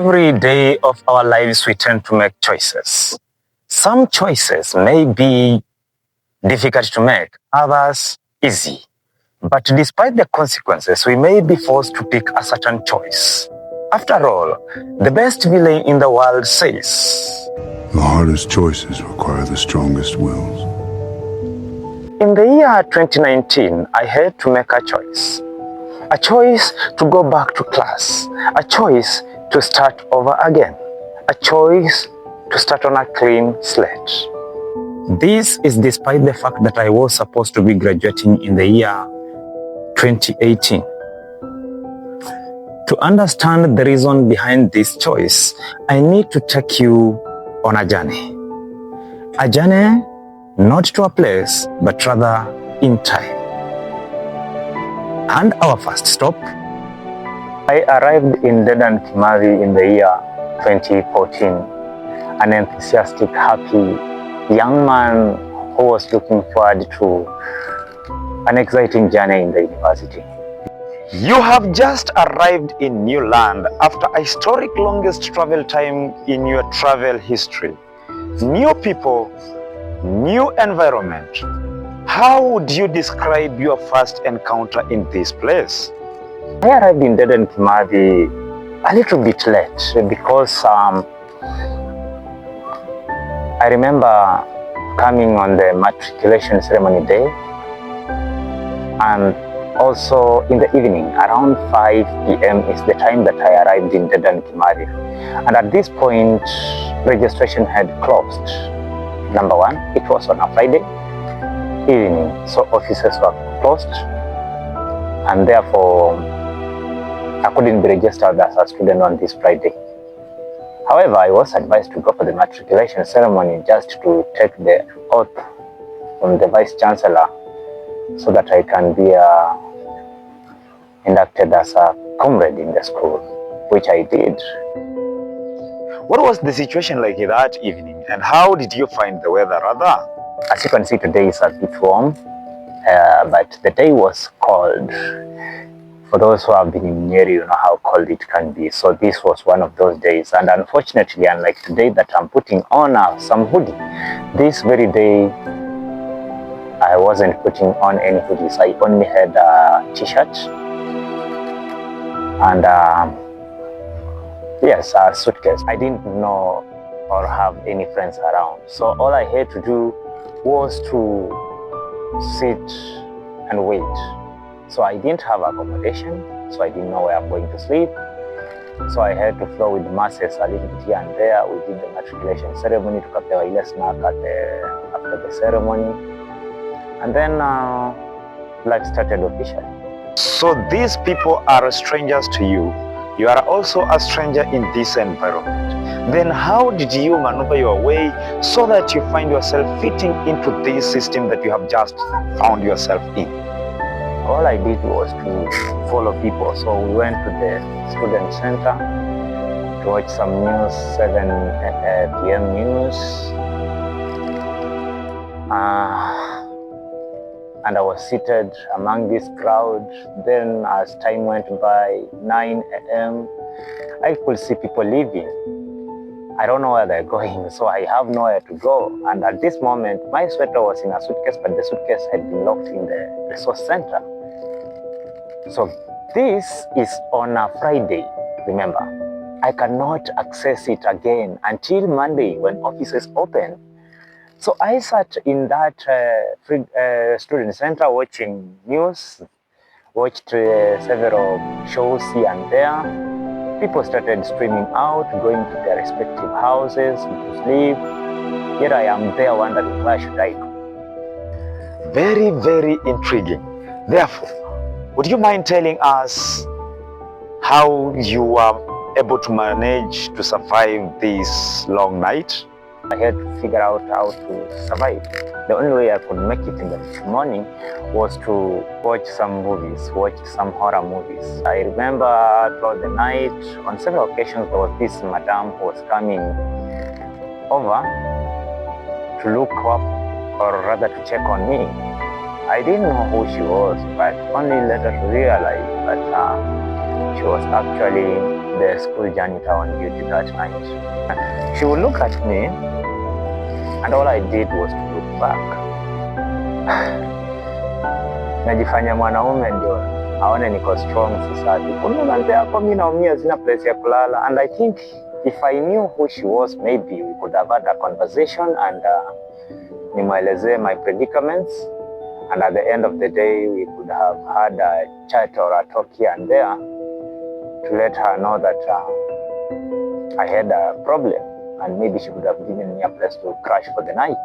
Every day of our lives, we tend to make choices. Some choices may be difficult to make, others easy. But despite the consequences, we may be forced to pick a certain choice. After all, the best villain in the world says, "The hardest choices require the strongest wills." in the year 2019, I had to make a choice. A choice to go back to class. A choice to start over again. A choice to start on a clean slate. This is despite the fact that I was supposed to be graduating in the year 2018. To understand the reason behind this choice, I need to take you on a journey. A journey not to a place, but rather in time. And our first stop, I arrived in Dedan Kimathi in the year 2014, an enthusiastic, happy young man who was looking forward to an exciting journey in the university. You have just arrived in new land after a historic longest travel time in your travel history. New people, new environment. How would you describe your first encounter in this place? I arrived in Dedan Kimathi a little bit late because I remember coming on the matriculation ceremony day, and also in the evening around 5 p.m. is the time that I arrived in Dedan Kimathi. And at this point, registration had closed. Number one, it was on a Friday evening, so offices were closed, and therefore I couldn't be registered as a student on this Friday. However, I was advised to go for the matriculation ceremony just to take the oath from the Vice Chancellor so that I can be inducted as a comrade in the school, which I did. What was the situation like that evening, and how did you find the weather rather? As you can see, today is a bit warm, but the day was cold. For those who have been in Nyeri, you know how cold it can be. So this was one of those days. And unfortunately, unlike today that I'm putting on some hoodie, this very day, I wasn't putting on any hoodies. I only had a t-shirt and yes, a suitcase. I didn't know or have any friends around. So all I had to do was to sit and wait. So I didn't have accommodation, so I didn't know where I'm going to sleep. So I had to flow with the masses a little bit here and there. We did the matriculation ceremony, tukapewa ile snack after the ceremony. And then life started officially. So these people are strangers to you. You are also a stranger in this environment. Then how did you maneuver your way so that you find yourself fitting into this system that you have just found yourself in? All I did was to follow people. So we went to the student center to watch some news, 7 p.m. news. And I was seated among this crowd. Then as time went by, 9 a.m., I could see people leaving. I don't know where they're going, so I have nowhere to go. And at this moment, my sweater was in a suitcase, but the suitcase had been locked in the resource center. So this is on a Friday, remember. I cannot access it again until Monday when offices open. So I sat in that student center watching news, watched several shows here and there. People started streaming out, going to their respective houses to sleep. Yet I am there wondering, where should I go? Very, very intriguing. Therefore, would you mind telling us how you were able to manage to survive this long night? I had to figure out how to survive. The only way I could make it in the morning was to watch some movies, watch some horror movies. I remember throughout the night, on several occasions, there was this madam who was coming over to look up, or rather to check on me. I didn't know who she was, but only later to realize that She was actually the school janitor on duty that night. She would look at me, and all I did was to look back. Najifanya mwanaume ndio aone niko strong sasa. Kumbe manze hapo mimi naumia, sina place ya kulala. And I think if I knew who she was, maybe we could have had a conversation and nimwelezee my predicaments, and at the end of the day we could have had a chat or a talk here and there to let her know that I had a problem, and maybe she could have given me a place to crash for the night.